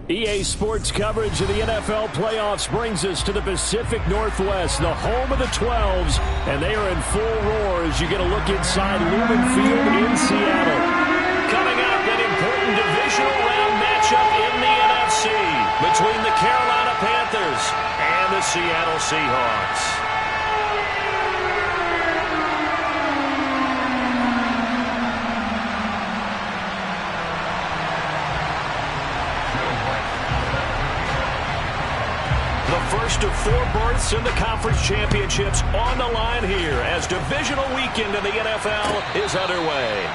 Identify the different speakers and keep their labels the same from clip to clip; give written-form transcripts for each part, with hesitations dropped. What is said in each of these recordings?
Speaker 1: EA Sports coverage of the NFL playoffs brings us to the Pacific Northwest, the home of the 12s, and they are in full roar as you get a look inside Lumen Field in Seattle. Coming up, an important divisional round matchup in the NFC between the Carolina Panthers and the Seattle Seahawks. First of 4 berths in the conference championships on the line here as divisional weekend in the NFL is underway.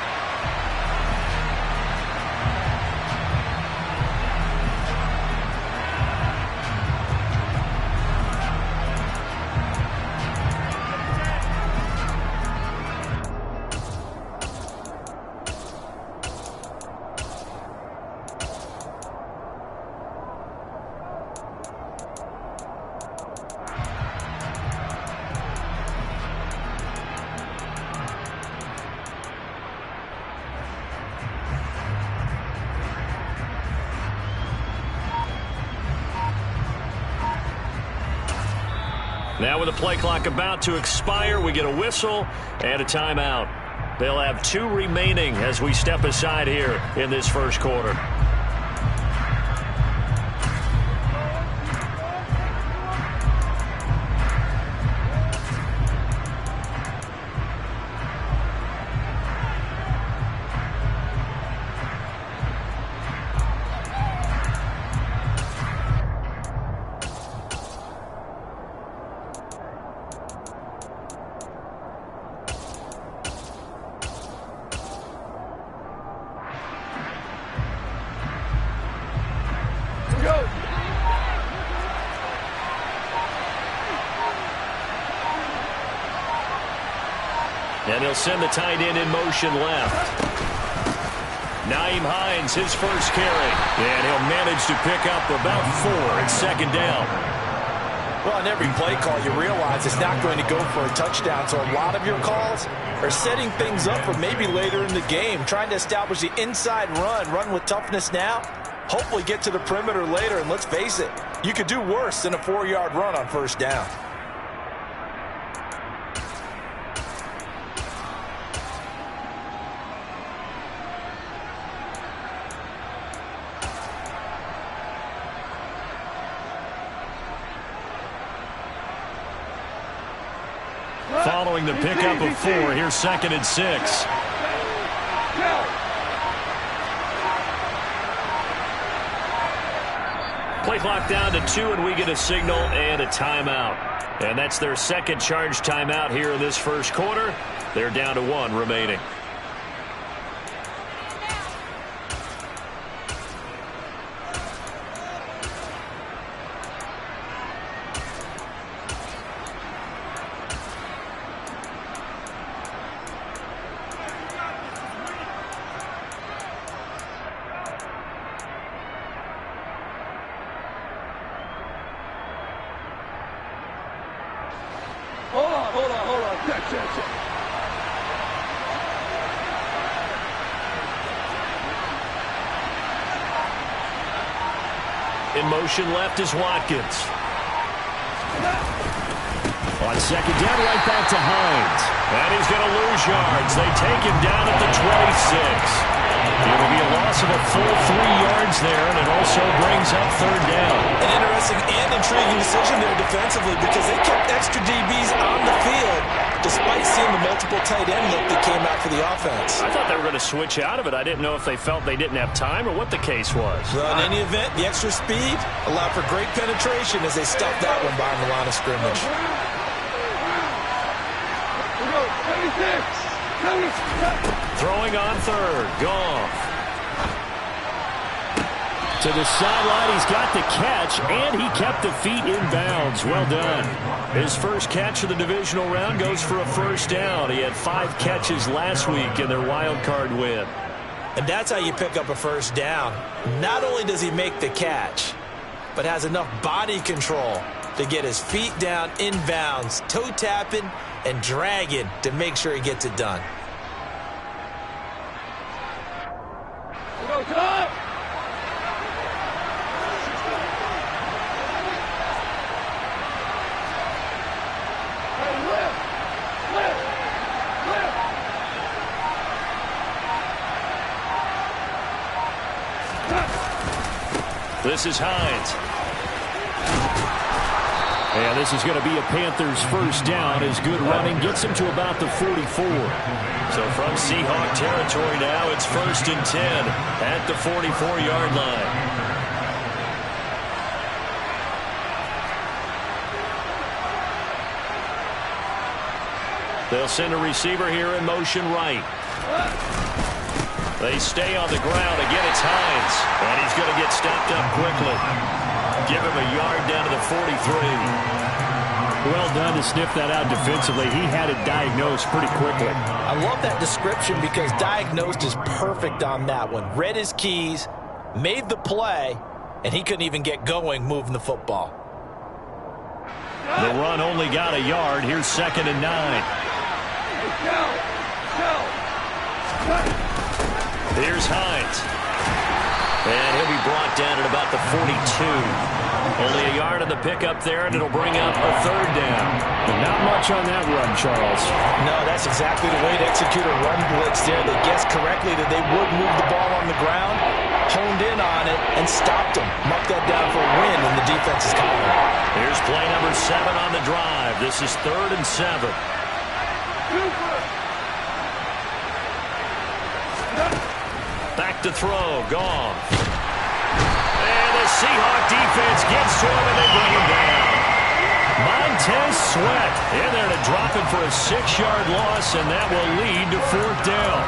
Speaker 1: Now with the play clock about to expire, we get a whistle and a timeout. They'll have 2 remaining as we step aside here in this first quarter. And he'll send the tight end in motion left. Nyheim Hines, his first carry. And he'll manage to pick up about 4 at second down.
Speaker 2: Well, on every play call, you realize it's not going to go for a touchdown. So a lot of your calls are setting things up for maybe later in the game, trying to establish the inside run with toughness now, hopefully get to the perimeter later. And let's face it, you could do worse than a 4-yard run on first down.
Speaker 1: Following the pickup of 4, here's 2nd and 6. Play clock down to 2, and we get a signal and a timeout. And that's their second charge timeout here in this first quarter. They're down to 1 remaining.
Speaker 3: Hold on. Check.
Speaker 1: In motion left is Watkins. On second down, right back to Hines. And he's going to lose yards. They take him down at the 26. It'll be a loss of a full 3 yards there, and it also brings up third down.
Speaker 2: An interesting and intriguing decision there defensively because they kept extra DBs on the field despite seeing the multiple tight end look that came out for the offense.
Speaker 1: I thought they were going to switch out of it. I didn't know if they felt they didn't have time or what the case was.
Speaker 2: Well, in any event, the extra speed allowed for great penetration as they stuffed that one behind the line of scrimmage.
Speaker 1: Throwing on third. Goff. To the sideline, he's got the catch, and he kept the feet in bounds. Well done. His first catch of the divisional round goes for a first down. He had 5 catches last week in their wild card win.
Speaker 2: And that's how you pick up a first down. Not only does he make the catch, but has enough body control to get his feet down in bounds, toe tapping and dragging to make sure he gets it done.
Speaker 1: This is Hines. And this is going to be a Panthers first down as good running gets him to about the 44. So from Seahawk territory now, it's 1st and 10 at the 44-yard line. They'll send a receiver here in motion right. They stay on the ground. Again, it's Hines. And he's going to get stopped up quickly. Give him a yard down to the 43. Well done to sniff that out defensively. He had it diagnosed pretty quickly.
Speaker 2: I love that description because diagnosed is perfect on that one. Read his keys, made the play, and he couldn't even get going moving the football.
Speaker 1: The run only got a yard. Here's 2nd and 9. Here's Hines. And he'll be brought down at about the 42. Only a yard on the pickup there, and it'll bring up a 3rd down. Not much on that run, Charles.
Speaker 2: No, that's exactly the way to execute a run blitz there. They guessed correctly that they would move the ball on the ground, honed in on it, and stopped them. Marked that down for a win in the defense's column.
Speaker 1: Here's play number 7 on the drive. This is 3rd and 7. Back to throw. Gone. And the Seahawk defense gets to him, and they bring him down. Montez Sweat in there to drop him for a 6-yard loss, and that will lead to 4th down.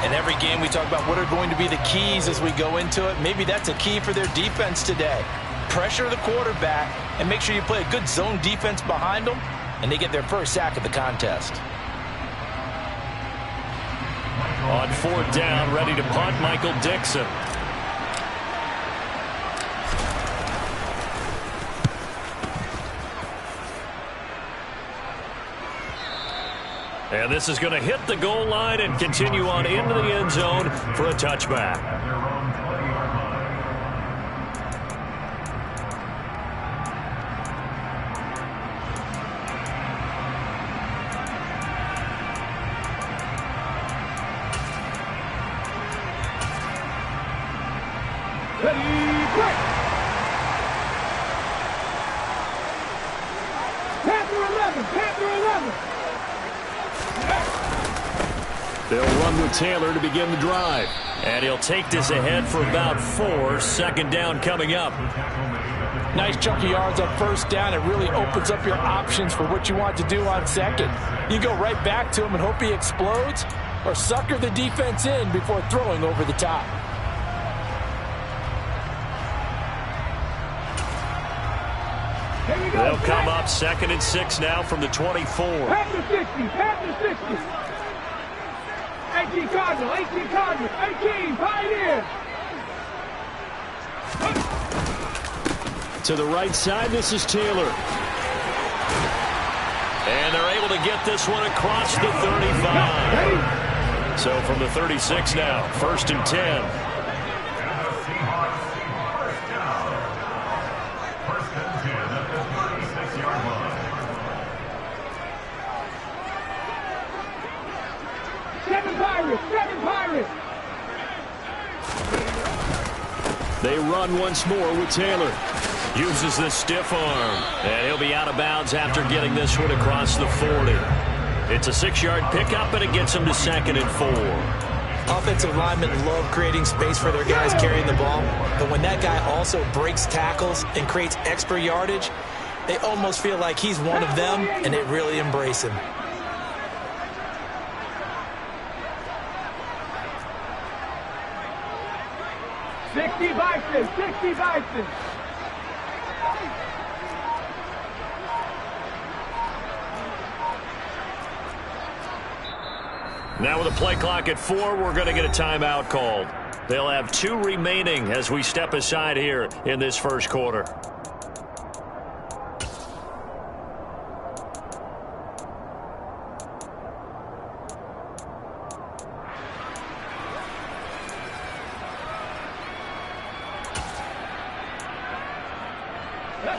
Speaker 2: In every game we talk about what are going to be the keys as we go into it. Maybe that's a key for their defense today. Pressure the quarterback and make sure you play a good zone defense behind them, and they get their first sack of the contest.
Speaker 1: On 4th down, ready to punt, Michael Dixon. And this is going to hit the goal line and continue on into the end zone for a touchback. They'll run with Taylor to begin the drive. And he'll take this ahead for about 4. 2nd down coming up.
Speaker 2: Nice chunk of yards on 1st down. It really opens up your options for what you want to do on 2nd. You go right back to him and hope he explodes, or sucker the defense in before throwing over the top.
Speaker 1: They'll come up 2nd and 6 now from the 24.
Speaker 3: Pass the 60, pass the 60. 18 Cardinal, 18 Cardinal, 18, Pioneer.
Speaker 1: To the right side, this is Taylor. And they're able to get this one across the 35. So from the 36 now, 1st and 10.
Speaker 3: Seven Pirates.
Speaker 1: They run once more with Taylor. Uses the stiff arm. And he'll be out of bounds after getting this one across the 40. It's a 6-yard pickup, and it gets him to 2nd and 4.
Speaker 2: Offensive linemen love creating space for their guys carrying the ball. But when that guy also breaks tackles and creates extra yardage, they almost feel like he's one of them, and they really embrace him.
Speaker 3: Sixty Bison.
Speaker 1: Now with a play clock at 4, we're going to get a timeout called. They'll have 2 remaining as we step aside here in this first quarter.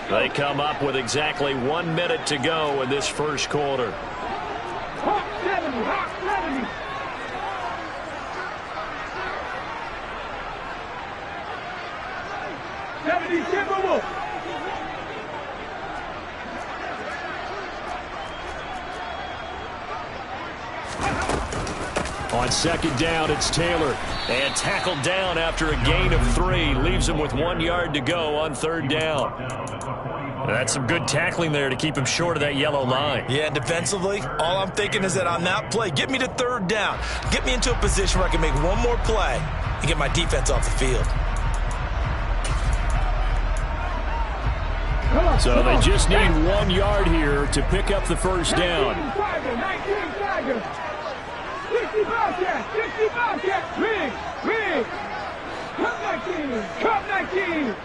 Speaker 1: They come up with exactly 1 minute to go in this first quarter.
Speaker 3: Hawk 70, Hawk 70.
Speaker 1: On second down, it's Taylor. And tackled down after a gain of 3. Leaves him with 1 yard to go on third down. That's some good tackling there to keep him short of that yellow line.
Speaker 2: Yeah, and defensively, all I'm thinking is that on that play, get me to third down. Get me into a position where I can make one more play and get my defense off the field.
Speaker 1: So they just need 1 yard here to pick up the first down.
Speaker 3: 65 catch, big, Cup 19.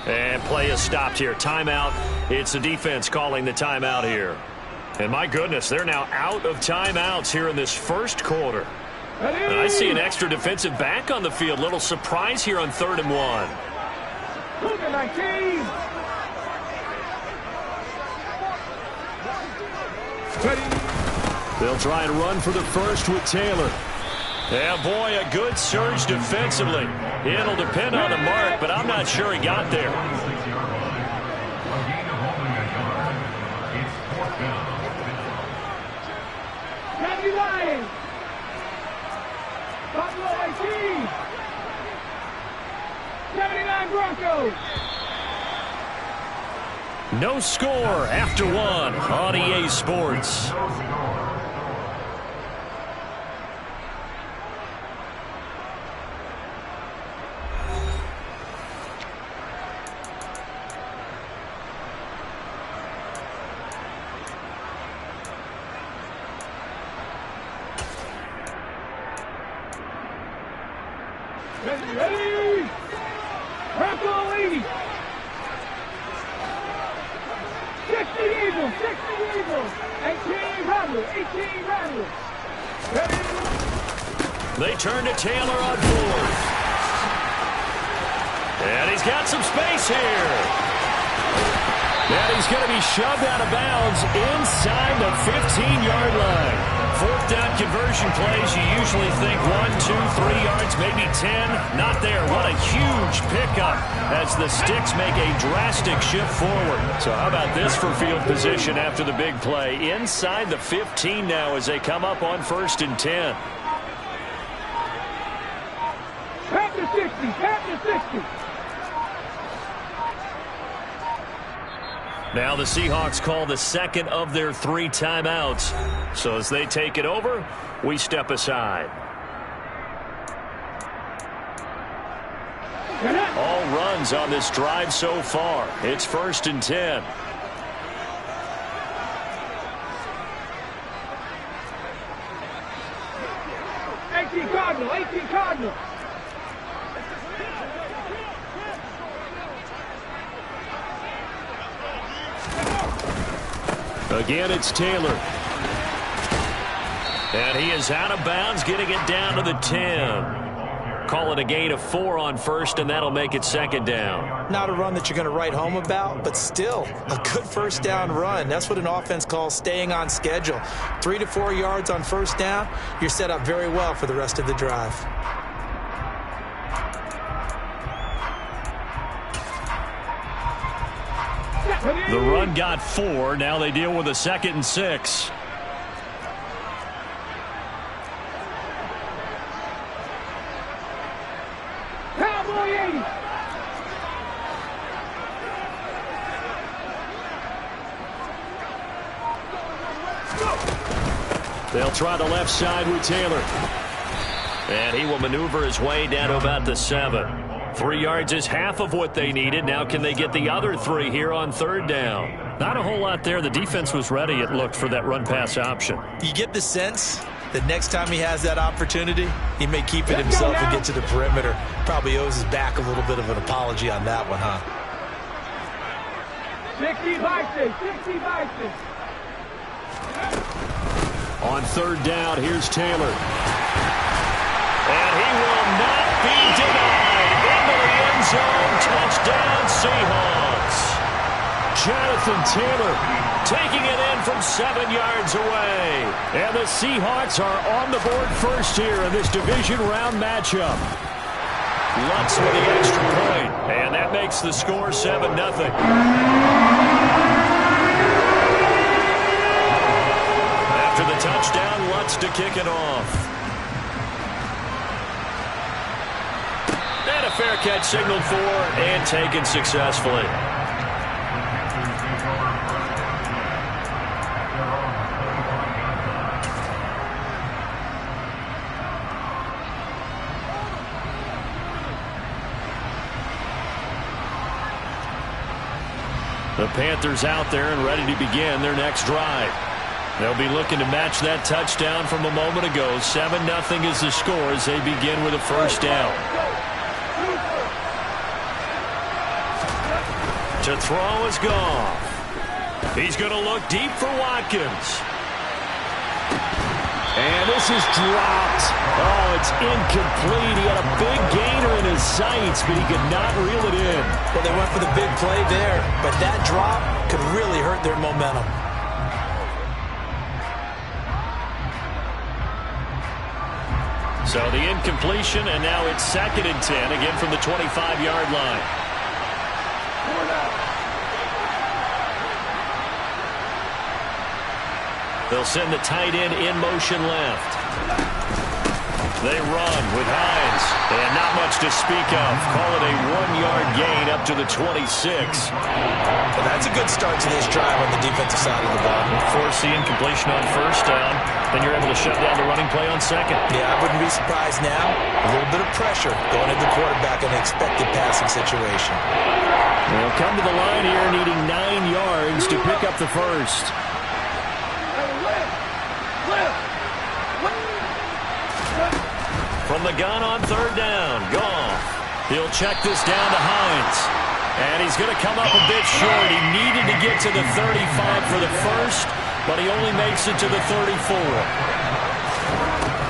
Speaker 1: And play is stopped here. Timeout. It's the defense calling the timeout here. And my goodness, they're now out of timeouts here in this first quarter. And I see an extra defensive back on the field. Little surprise here on 3rd and 1.
Speaker 3: Cougar 19.
Speaker 1: They'll try and run for the first with Taylor. Yeah, boy, a good surge defensively. It'll depend on the mark, but I'm not sure he got there.
Speaker 3: Randy Lyons. Buffalo 18. 79 Broncos.
Speaker 1: No score after 1 on EA Sports.
Speaker 3: Ready. Bronco lead. 60 Eagles. 18 Rattlers. Ready.
Speaker 1: They turn to Taylor on 4th. And he's got some space here. And he's going to be shoved out of bounds inside the 15-yard line. 4th down conversion plays, you usually think 1, 2, 3 yards, maybe 10. Not there. What a huge pickup as the Sticks make a drastic shift forward. So how about this for field position after the big play? Inside the 15 now as they come up on 1st and 10.
Speaker 3: Back to 60.
Speaker 1: Now the Seahawks call the second of their 3 timeouts. So as they take it over, we step aside. All runs on this drive so far. It's 1st and 10.
Speaker 3: Cardinal.
Speaker 1: Again, it's Taylor. And he is out of bounds, getting it down to the 10. Call it a gain of 4 on 1st, and that'll make it 2nd down.
Speaker 2: Not a run that you're going to write home about, but still a good 1st down run. That's what an offense calls staying on schedule. 3 to 4 yards on 1st down, you're set up very well for the rest of the drive.
Speaker 1: The run got 4. Now they deal with a 2nd and 6.
Speaker 3: Cowboy 80.
Speaker 1: They'll try the left side with Taylor. And he will maneuver his way down to about the 7. 3 yards is half of what they needed. Now can they get the other 3 here on 3rd down? Not a whole lot there. The defense was ready, it looked, for that run-pass option.
Speaker 2: You get the sense that next time he has that opportunity, he may keep it himself and get to the perimeter. Probably owes his back a little bit of an apology on that one, huh?
Speaker 3: 60 Bison.
Speaker 1: On 3rd down, here's Taylor. And he will not be denied. Into the end zone, touchdown Seahawks. Jonathan Taylor taking it in from 7 yards away. And the Seahawks are on the board first here in this division round matchup. Lutz with the extra point, and that makes the score 7-0. After the touchdown, Lutz to kick it off. fair catch signaled for and taken successfully. The Panthers out there and ready to begin their next drive. They'll be looking to match that touchdown from a moment ago. 7-0 is the score as they begin with a first down. To throw is Goff. He's going to look deep for Watkins. And this is dropped. Oh, it's incomplete. He had a big gainer in his sights, but he could not reel it in.
Speaker 2: Well, they went for the big play there, but that drop could really hurt their momentum.
Speaker 1: So the incompletion, and now it's 2nd and 10, again from the 25-yard line. They'll send the tight end in motion left. They run with Hines, and not much to speak of. Call it a 1-yard gain up to the 26.
Speaker 2: Well, that's a good start to this drive on the defensive side of the ball.
Speaker 1: Force the incompletion on first down, then you're able to shut down the running play on second.
Speaker 2: Yeah, I wouldn't be surprised now. A little bit of pressure going into the quarterback in an expected passing situation.
Speaker 1: They'll come to the line here needing 9 yards to pick up the first. From the gun on 3rd down, Goff. He'll check this down to Hines. And he's going to come up a bit short. He needed to get to the 35 for the first, but he only makes it to the 34.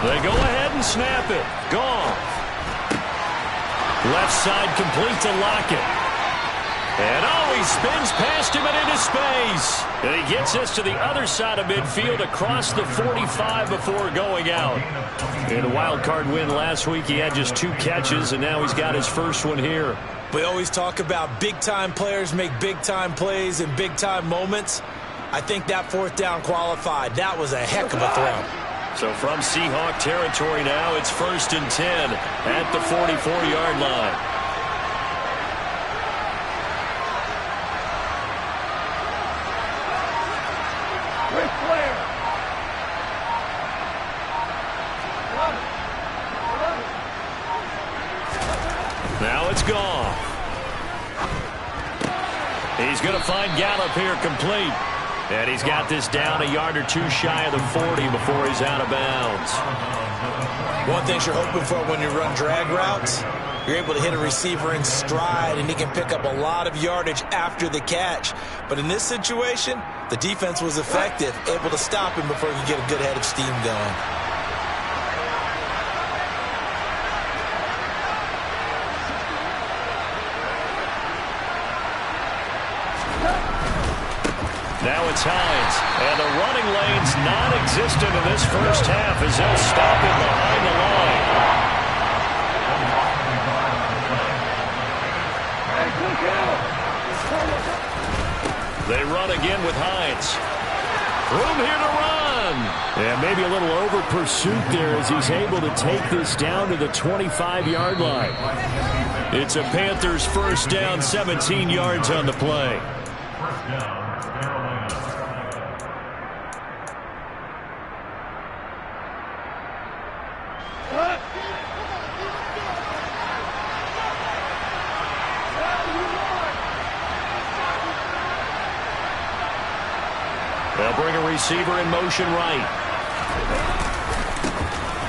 Speaker 1: They go ahead and snap it. Goff. Left side complete to Lockett. And oh, he spins past him and into space. And he gets us to the other side of midfield across the 45 before going out. In a wild card win last week, he had just 2 catches, and now he's got his first one here.
Speaker 2: We always talk about big-time players make big-time plays in big-time moments. I think that 4th down qualified. That was a heck of a throw.
Speaker 1: So from Seahawk territory now, it's 1st and 10 at the 44-yard line. Now it's Goff. He's going to find Gallup here complete. And he's got this down a yard or 2 shy of the 40 before he's out of bounds.
Speaker 2: One thing you're hoping for when you run drag routes, you're able to hit a receiver in stride, and he can pick up a lot of yardage after the catch. But in this situation, the defense was effective, able to stop him before he could get a good head of steam going.
Speaker 1: Now it's Hines, and the running lane's non-existent in this first half as they'll stop him behind the line. They run again with Hines. Room here to run. And maybe a little over pursuit there as he's able to take this down to the 25-yard line. It's a Panthers first down, 17 yards on the play. They'll bring a receiver in motion right.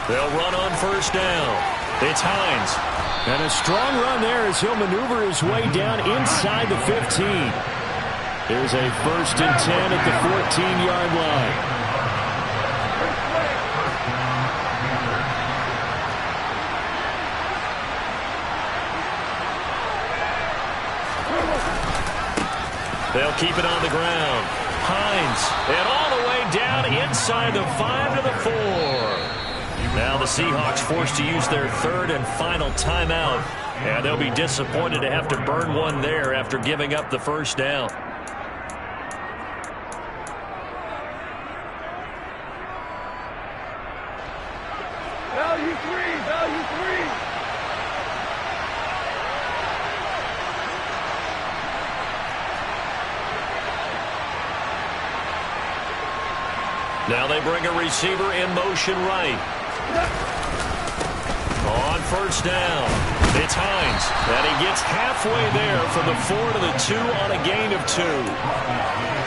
Speaker 1: They'll run on first down. It's Hines. And a strong run there as he'll maneuver his way down inside the 15. There's a 1st and 10 at the 14-yard line. They'll keep it on the ground. Hines, and all the way down inside the 5 to the 4. Now the Seahawks forced to use their 3rd and final timeout, and they'll be disappointed to have to burn one there after giving up the first down.
Speaker 3: Value 3, value 3.
Speaker 1: Now they bring a receiver in motion right. On first down, it's Hines. And he gets halfway there from the 4 to the 2 on a gain of 2.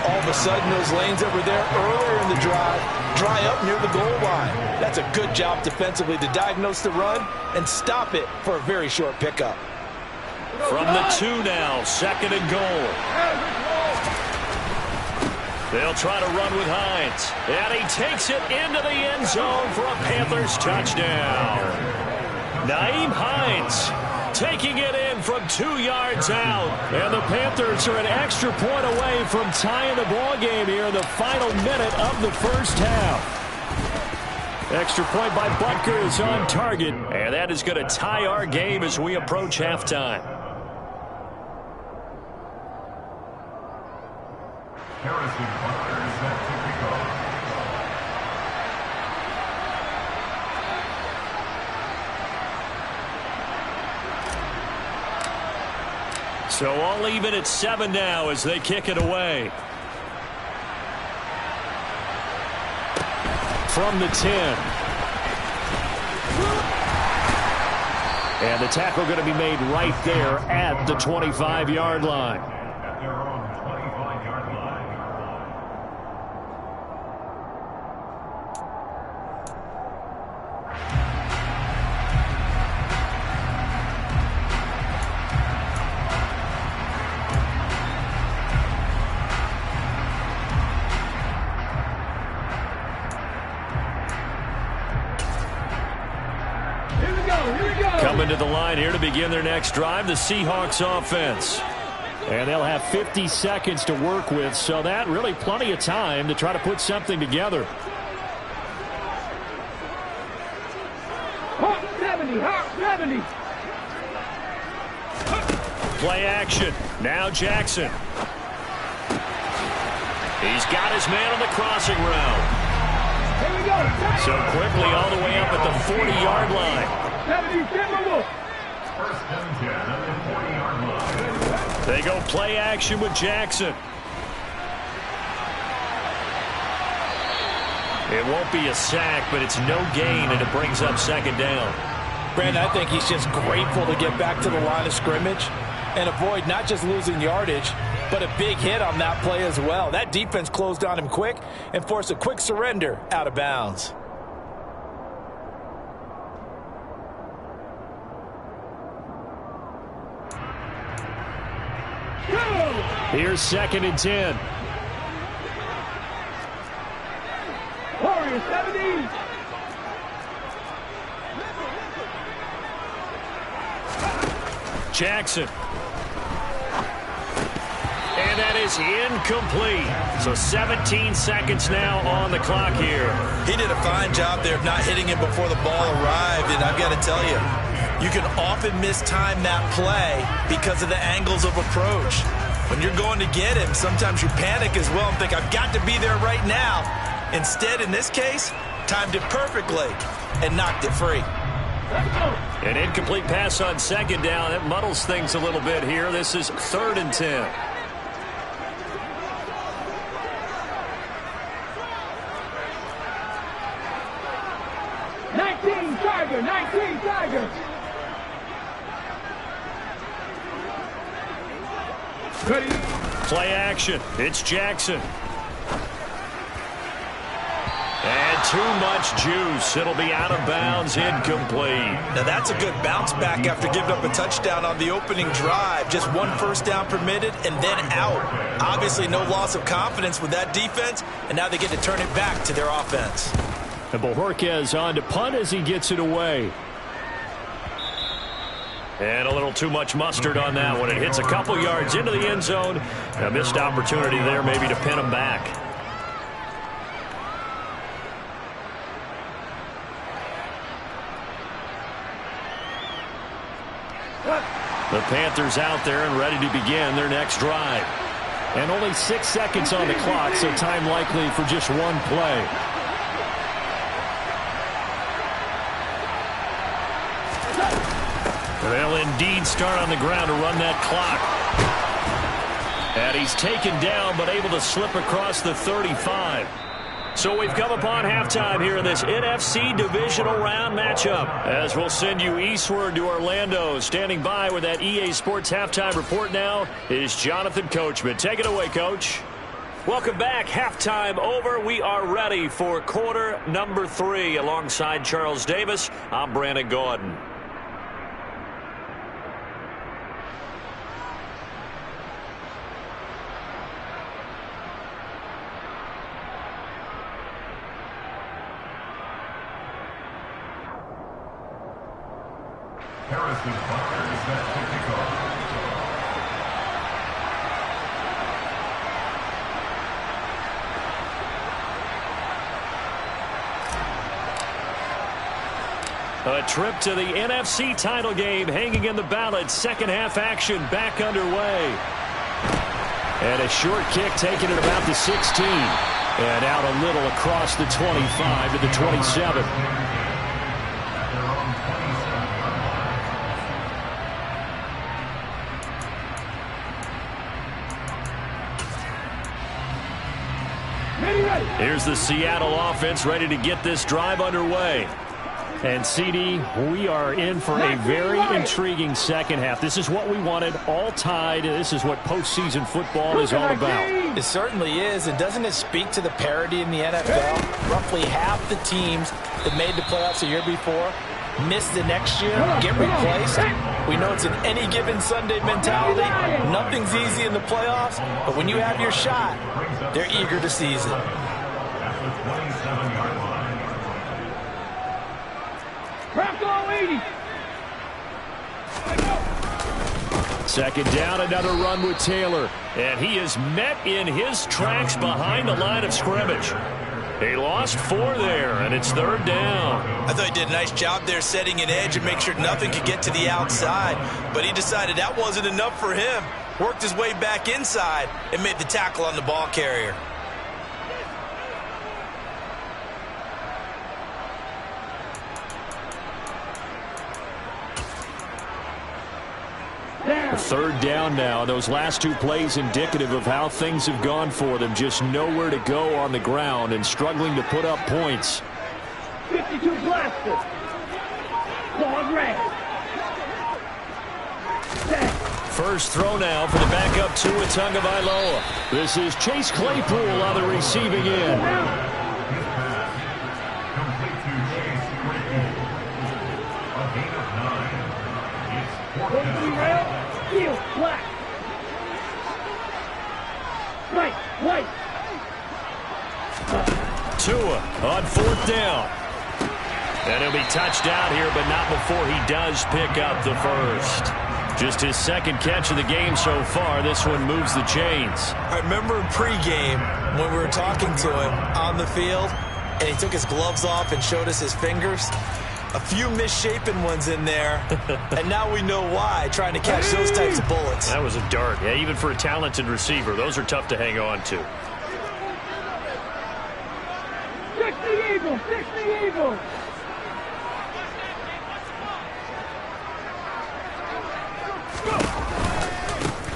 Speaker 2: All of a sudden, those lanes that were there earlier in the drive dry up near the goal line. That's a good job defensively to diagnose the run and stop it for a very short pickup.
Speaker 1: From the 2 now, second and goal. They'll try to run with Hines. And he takes it into the end zone for a Panthers touchdown. Nyheim Hines taking it in from 2 yards out. And the Panthers are an extra point away from tying the ball game here in the final minute of the first half. Extra point by Butker is on target. And that is going to tie our game as we approach halftime.
Speaker 4: Harrison Butker is set to kick off.
Speaker 1: So all even at 7 now as they kick it away. From the 10. And the tackle going to be made right there at the 25-yard line.
Speaker 4: At their own 25-yard line.
Speaker 1: Coming to the line here to begin their next drive, the Seahawks offense. And they'll have 50 seconds to work with, so that really plenty of time to try to put something together.
Speaker 3: Hawk 70, Hawk 70.
Speaker 1: Play action. Now Jackson. He's got his man on the crossing route.
Speaker 3: Here we go.
Speaker 1: So quickly all the way up at the 40-yard line.
Speaker 3: 70, Timberwolf.
Speaker 4: First and 10 at the 40-yard line.
Speaker 1: They go play action with Jackson. It won't be a sack, but it's no gain, and it brings up second down.
Speaker 2: Brandon, I think he's just grateful to get back to the line of scrimmage and avoid not just losing yardage, but a big hit on that play as well. That defense closed on him quick and forced a quick surrender out of bounds.
Speaker 1: Here's second and 10.
Speaker 3: Warriors 70.
Speaker 1: Jackson. And that is incomplete. So 17 seconds now on the clock here.
Speaker 2: He did a fine job there of not hitting him before the ball arrived, and I've got to tell you, you can often mistime that play because of the angles of approach. When you're going to get him, sometimes you panic as well and think, I've got to be there right now. Instead, in this case, timed it perfectly and knocked it free.
Speaker 1: An incomplete pass on second down. That muddles things a little bit here. This is third and 10.
Speaker 3: Tiger. Ready.
Speaker 1: Play action. It's Jackson. And too much juice. It'll be out of bounds, incomplete.
Speaker 2: Now that's a good bounce back after giving up a touchdown on the opening drive. Just one first down permitted and then out. Obviously no loss of confidence with that defense, and now they get to turn it back to their offense.
Speaker 1: And Bojorquez on to punt as he gets it away. And a little too much mustard on that one. It hits a couple yards into the end zone. A missed opportunity there maybe to pin him back. The Panthers out there and ready to begin their next drive. And only 6 seconds on the clock, so time likely for just one play. They'll indeed start on the ground to run that clock. And he's taken down but able to slip across the 35. So we've come upon halftime here in this NFC divisional round matchup. As we'll send you eastward to Orlando. Standing by with that EA Sports halftime report now is Jonathan Coachman. Take it away, Coach. Welcome back. Halftime over. We are ready for quarter number 3. Alongside Charles Davis, I'm Brandon Gordon.
Speaker 4: Harrison Butler is set to kick off.
Speaker 1: A trip to the NFC title game hanging in the balance. Second half action back underway. And a short kick taken at about the 16. And out a little across the 25 to the 27. Here's the Seattle offense ready to get this drive underway. And, CD, we are in for a very intriguing second half. This is what we wanted, all tied. This is what postseason football is all about.
Speaker 2: It certainly is. And doesn't it speak to the parity in the NFL? Roughly half the teams that made the playoffs a year before miss the next year, get replaced. We know it's an any given Sunday mentality. Nothing's easy in the playoffs, but when you have your shot, they're eager to seize it.
Speaker 4: At the 27-yard line.
Speaker 3: Craft 80.
Speaker 1: Second down, another run with Taylor. And he is met in his tracks behind the line of scrimmage. He lost 4 there, and it's third down.
Speaker 2: I thought he did a nice job there setting an edge and make sure nothing could get to the outside. But he decided that wasn't enough for him. Worked his way back inside and made the tackle on the ball carrier.
Speaker 1: Third down now. Those last 2 plays indicative of how things have gone for them. Just nowhere to go on the ground and struggling to put up points.
Speaker 3: 52 blaster. Ball red.
Speaker 1: First throw now for the backup Tua Tagovailoa. This is Chase Claypool on the receiving end.
Speaker 4: Complete to Chase Claypool. A gain of 9. It's 4th down.
Speaker 3: Heel, black. Right, white.
Speaker 1: Tua on 4th down. And he'll be touched out here, but not before he does pick up the first. Just his second catch of the game so far. This one moves the chains.
Speaker 2: I remember in pregame when we were talking to him on the field, and he took his gloves off and showed us his fingers. A few misshapen ones in there, and now we know why, trying to catch those types of bullets.
Speaker 1: That was a dart. Yeah, even for a talented receiver, those are tough to hang on to.
Speaker 3: 60 Eagles, 60 Eagles.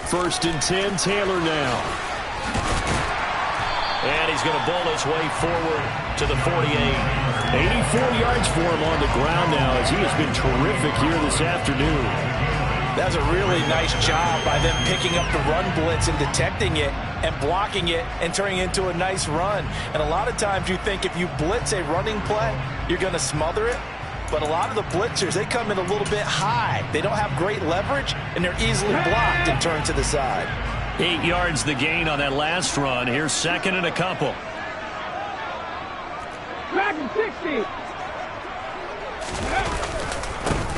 Speaker 1: First and 10, Taylor now. And he's going to bowl his way forward to the 48. 84 yards for him on the ground now as he has been terrific here this afternoon.
Speaker 2: That's a really nice job by them picking up the run blitz and detecting it and blocking it and turning it into a nice run. And a lot of times you think if you blitz a running play, you're going to smother it. But a lot of the blitzers, they come in a little bit high. They don't have great leverage, and they're easily blocked and turned to the side.
Speaker 1: 8 yards the gain on that last run. Here's second and a couple.
Speaker 3: Dragon 60.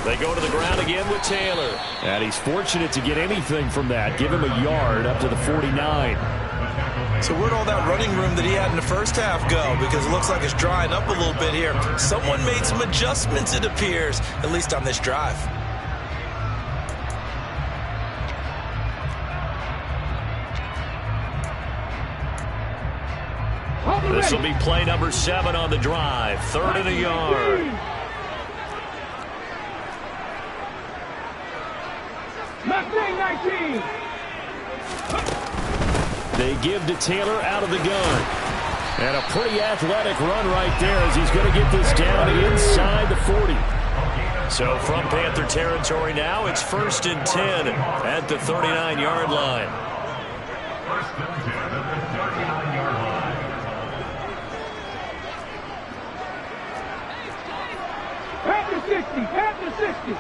Speaker 1: They go to the ground again with Taylor. And he's fortunate to get anything from that. Give him a yard up to the 49.
Speaker 2: So where'd all that running room that he had in the first half go? Because it looks like it's drying up a little bit here. Someone made some adjustments, it appears, at least on this drive.
Speaker 1: This will be play number 7 on the drive. Third and a yard.
Speaker 3: Mustang 19.
Speaker 1: They give to Taylor out of the gun. And a pretty athletic run right there as he's going to get this down inside the 40. So from Panther territory now, it's 1st and 10 at the 39-yard line.
Speaker 4: 1st and 10 at the 39-yard line.
Speaker 3: Panther 60, Panther 60.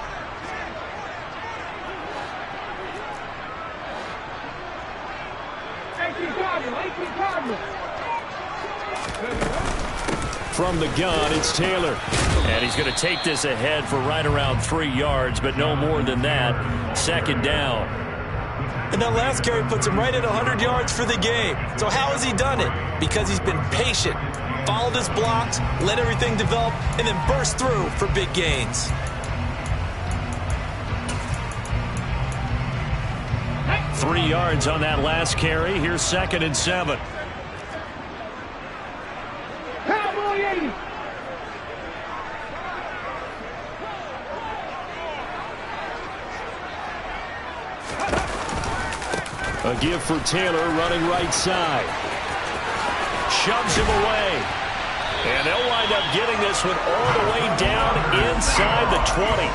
Speaker 1: From the gun, it's Taylor. And he's going to take this ahead for right around 3 yards, but no more than that. 2nd down.
Speaker 2: And that last carry puts him right at 100 yards for the game. So how has he done it? Because he's been patient, followed his blocks, let everything develop, and then burst through for big gains.
Speaker 1: Hey. 3 yards on that last carry. Here's 2nd and 7.
Speaker 3: Cowboy 80.
Speaker 1: A give for Taylor running right side. Shoves him away. And they'll wind up getting this one all the way down inside the 20.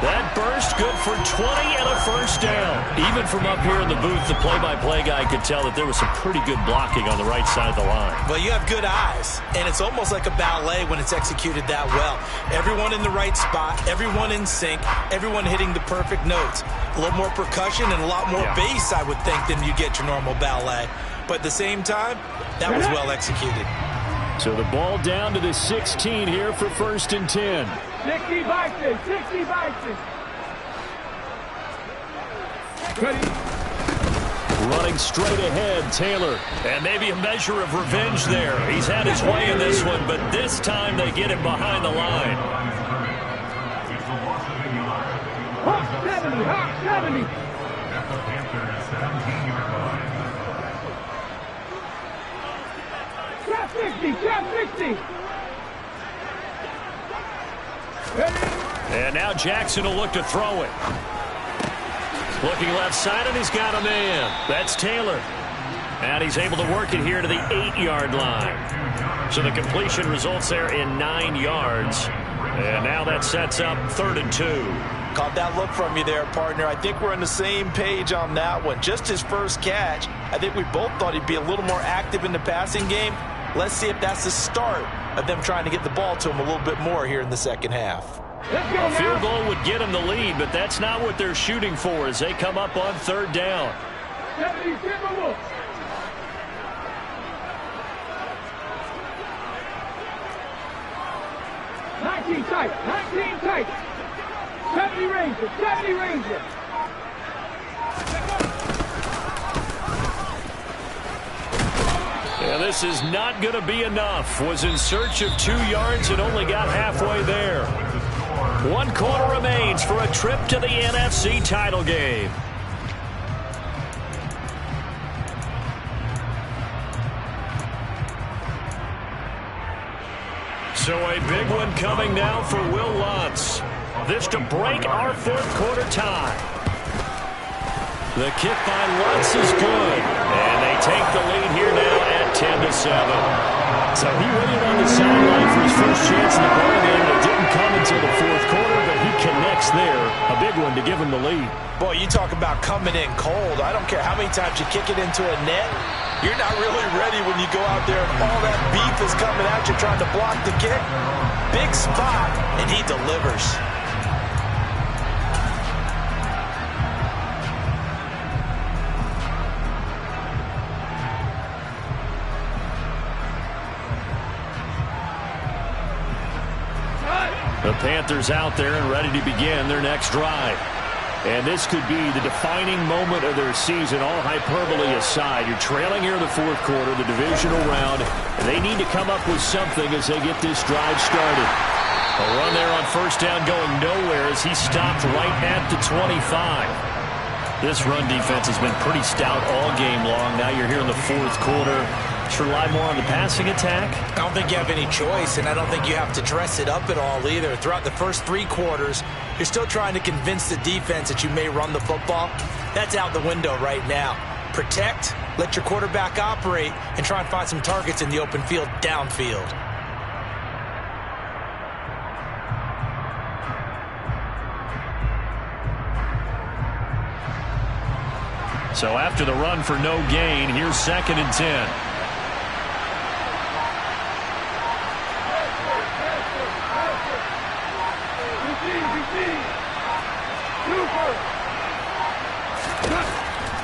Speaker 1: That burst good for 20 and a 1st down. Even from up here in the booth, the play-by-play guy could tell that there was some pretty good blocking on the right side of the line.
Speaker 2: Well, you have good eyes, and it's almost like a ballet when it's executed that well. Everyone in the right spot, everyone in sync, everyone hitting the perfect notes. A little more percussion and a lot more bass, I would think, than you get your normal ballet. But at the same time, that was well executed.
Speaker 1: So the ball down to the 16 here for 1st and 10.
Speaker 3: 60 Bison, 60 Bison. Ready?
Speaker 1: Running straight ahead, Taylor. And maybe a measure of revenge there. He's had his way in this one, but this time they get him behind the line.
Speaker 3: Hawk 70, Hawk 70.
Speaker 4: At the Panthers 17-yard line.
Speaker 3: Trap 60, trap 60.
Speaker 1: And now Jackson will look to throw it. Looking left side, and he's got a man. That's Taylor. And he's able to work it here to the 8-yard line. So the completion results there in 9 yards. And now that sets up 3rd and 2.
Speaker 2: Caught that look from you there, partner. I think we're on the same page on that one. Just his first catch. I think we both thought he'd be a little more active in the passing game. Let's see if that's the start of them trying to get the ball to him a little bit more here in the 2nd half.
Speaker 1: A field goal would get them the lead, but that's not what they're shooting for as they come up on 3rd down.
Speaker 3: 70 Timberwolves. Nineteen tight. 70 Rangers, 70 Rangers.
Speaker 1: Yeah, this is not going to be enough. Was in search of 2 yards and only got halfway there. 1 quarter remains for a trip to the NFC title game. So a big one coming now for Will Lutz. This to break our 4th quarter tie. The kick by Lutz is good. And they take the lead here now at 10-7. So he waited on the sideline for his first chance in the ball game. It didn't come until the 4th quarter, but he connects there. A big one to give him the lead.
Speaker 2: Boy, you talk about coming in cold. I don't care how many times you kick it into a net. You're not really ready when you go out there and all that beef is coming at you trying to block the kick. Big spot, and he delivers.
Speaker 1: The Panthers out there and ready to begin their next drive. And this could be the defining moment of their season, all hyperbole aside. You're trailing here in the 4th quarter, the divisional round, and they need to come up with something as they get this drive started. A run there on 1st down going nowhere as he stopped right at the 25. This run defense has been pretty stout all game long. Now you're here in the 4th quarter. Should rely more on the passing attack?
Speaker 2: I don't think you have any choice, and I don't think you have to dress it up at all either. Throughout the first 3 quarters, you're still trying to convince the defense that you may run the football. That's out the window right now. Protect Let your quarterback operate and try and find some targets in the open field downfield.
Speaker 1: So after the run for no gain, here's 2nd and 10.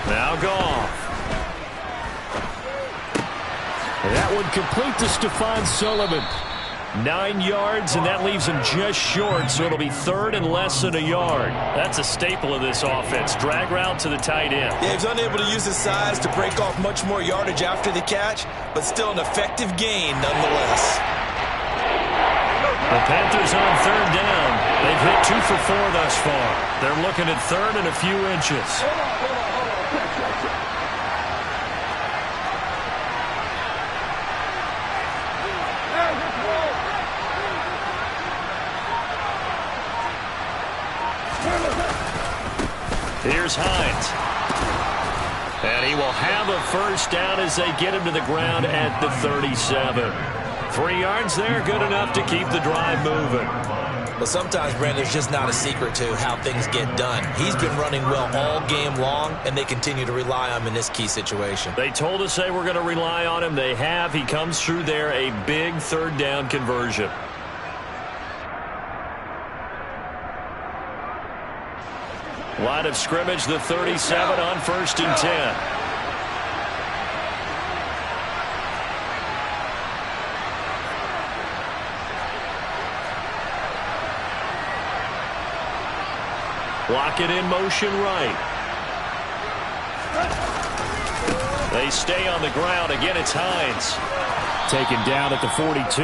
Speaker 1: Now Goff. That would complete to Stephon Sullivan. 9 yards, and that leaves him just short, so it'll be 3rd and less than a yard. That's a staple of this offense. Drag route to the tight end.
Speaker 2: Yeah, he's unable to use his size to break off much more yardage after the catch, but still an effective gain nonetheless.
Speaker 1: The Panthers on 3rd down. They've hit 2 for 4 thus far. They're looking at 3rd and a few inches. Here's Hines. And he will have a first down as they get him to the ground at the 37. 3 yards there, good enough to keep the drive moving.
Speaker 2: But sometimes, Brandon, there's just not a secret to how things get done. He's been running well all game long, and they continue to rely on him in this key situation.
Speaker 1: They told us they were going to rely on him. They have. He comes through there, a big 3rd down conversion. Line of scrimmage, the 37 on 1st and 10. Block it in motion right. They stay on the ground. Again, it's Hines. Taken down at the 42.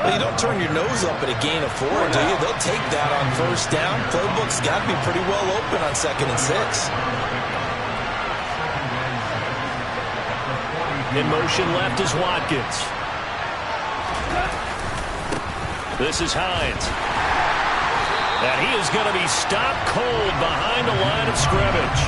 Speaker 2: Well, you don't turn your nose up at a gain of 4, do you? They'll take that on 1st down. Playbook's got to be pretty well open on 2nd and 6.
Speaker 1: In motion left is Watkins. This is Hines. And he is going to be stopped cold behind the line of scrimmage.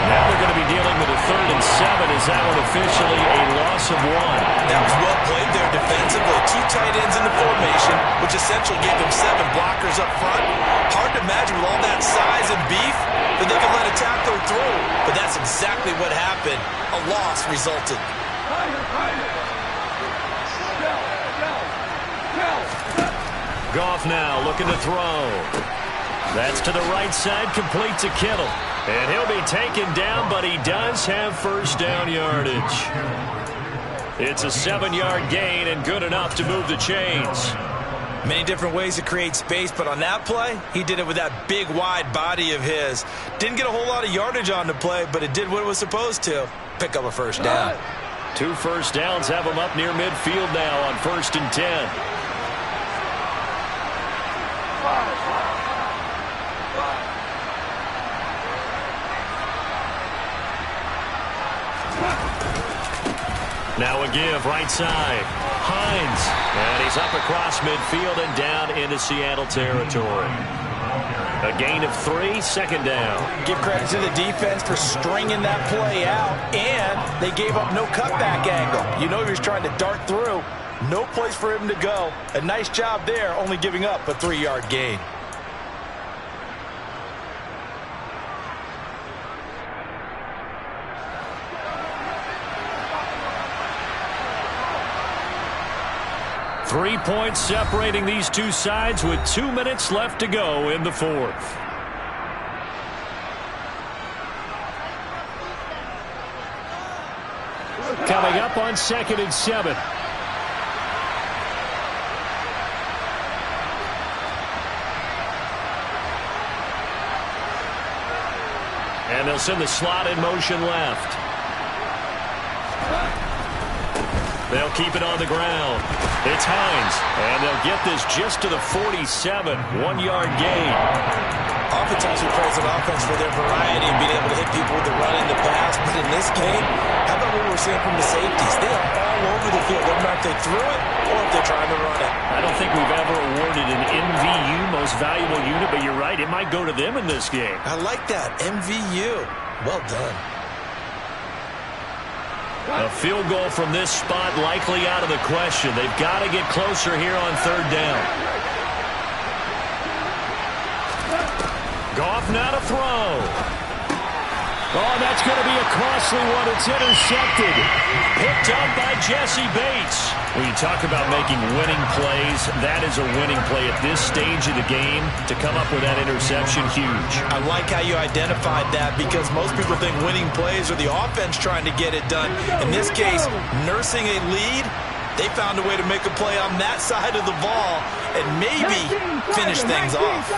Speaker 1: Now they're going to be dealing with a 3rd and 7. Is that one officially a loss of 1?
Speaker 2: That was well played there defensively. 2 tight ends in the formation, which essentially gave them 7 blockers up front. Hard to imagine with all that size and beef that they could let a tackler through. But that's exactly what happened. A loss resulted.
Speaker 1: Goff now looking to throw. That's to the right side, complete to Kittle. And he'll be taken down, but he does have 1st down yardage. It's a 7-yard gain and good enough to move the chains.
Speaker 2: Many different ways to create space, but on that play, he did it with that big, wide body of his. Didn't get a whole lot of yardage on the play, but it did what it was supposed to. Pick up a 1st down.
Speaker 1: 2 first downs have him up near midfield now on 1st and 10. Now a give, right side. Hines. And he's up across midfield and down into Seattle territory. A gain of 3, 2nd down.
Speaker 2: Give credit to the defense for stringing that play out, and they gave up no cutback angle. You know he was trying to dart through. No place for him to go. A nice job there, only giving up a 3-yard gain.
Speaker 1: Three points separating these two sides with 2 minutes left to go in the 4th. Coming up on 2nd and 7. And they'll send the slot in motion left. They'll keep it on the ground. It's Hines, and they'll get this just to the 47, 1-yard gain.
Speaker 2: Oftentimes we praise an offense for their variety and being able to hit people with the run and the pass, but in this game, how about what we're seeing from the safeties? They are all over the field, no matter if they threw it or if they're trying to run it.
Speaker 1: I don't think we've ever awarded an MVU, most valuable unit, but you're right, it might go to them in this game.
Speaker 2: I like that, MVU. Well done.
Speaker 1: A field goal from this spot likely out of the question. They've got to get closer here on third down. Goff now to throw. Oh, that's going to be a costly one. It's intercepted. Picked up by Jesse Bates. When you talk about making winning plays, that is a winning play at this stage of the game. To come up with that interception, huge.
Speaker 2: I like how you identified that because most people think winning plays are the offense trying to get it done. In this case, nursing a lead, they found a way to make a play on that side of the ball and maybe finish things off.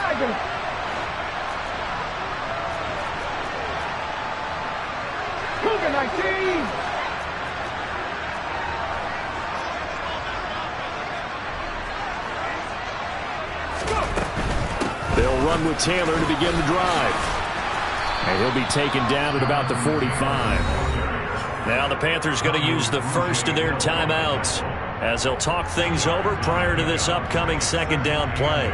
Speaker 1: They'll run with Taylor to begin the drive. And he'll be taken down at about the 45. Now the Panthers going to use the first of their timeouts as they'll talk things over prior to this upcoming second down play.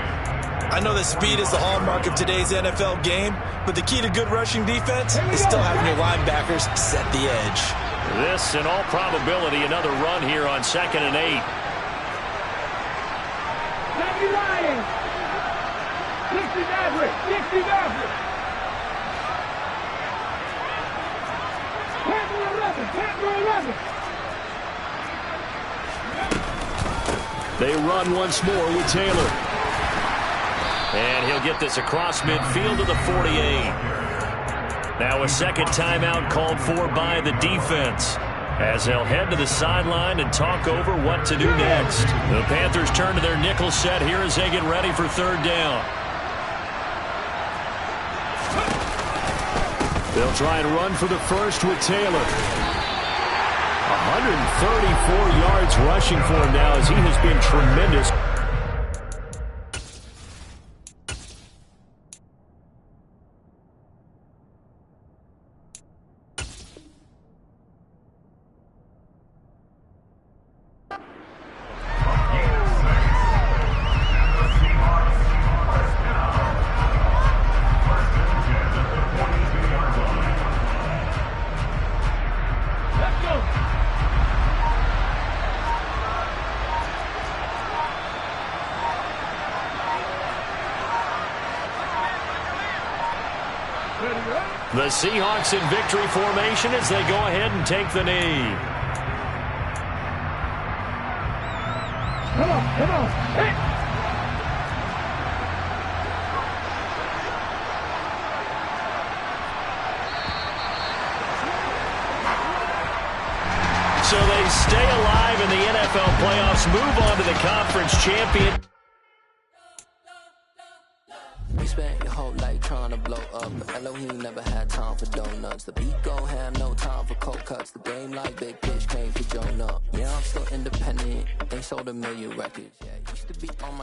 Speaker 2: I know that speed is the hallmark of today's NFL game, but the key to good rushing defense is still having your linebackers set the edge.
Speaker 1: This, in all probability, another run here on 2nd and 8.
Speaker 3: 60 Maverick! 60 Maverick! Panther 11! Panther 11!
Speaker 1: They run once more with Taylor. And he'll get this across midfield to the 48. Now a second timeout called for by the defense as they'll head to the sideline and talk over what to do next. The Panthers turn to their nickel set here as they get ready for third down. They'll try and run for the first with Taylor. 134 yards rushing for him now as he has been tremendous. The Seahawks in victory formation as they go ahead and take the knee.
Speaker 3: Come on, come on. Hey.
Speaker 1: So they stay alive in the NFL playoffs, move on to the conference champion.
Speaker 5: You spent your whole life trying to blow up, but Elohim never had time for donuts. The beat gon' have no time for cold cuts. The game like Big Fish came for Jonah. Yeah, I'm still independent. They sold 1 million records. Yeah, used to be on my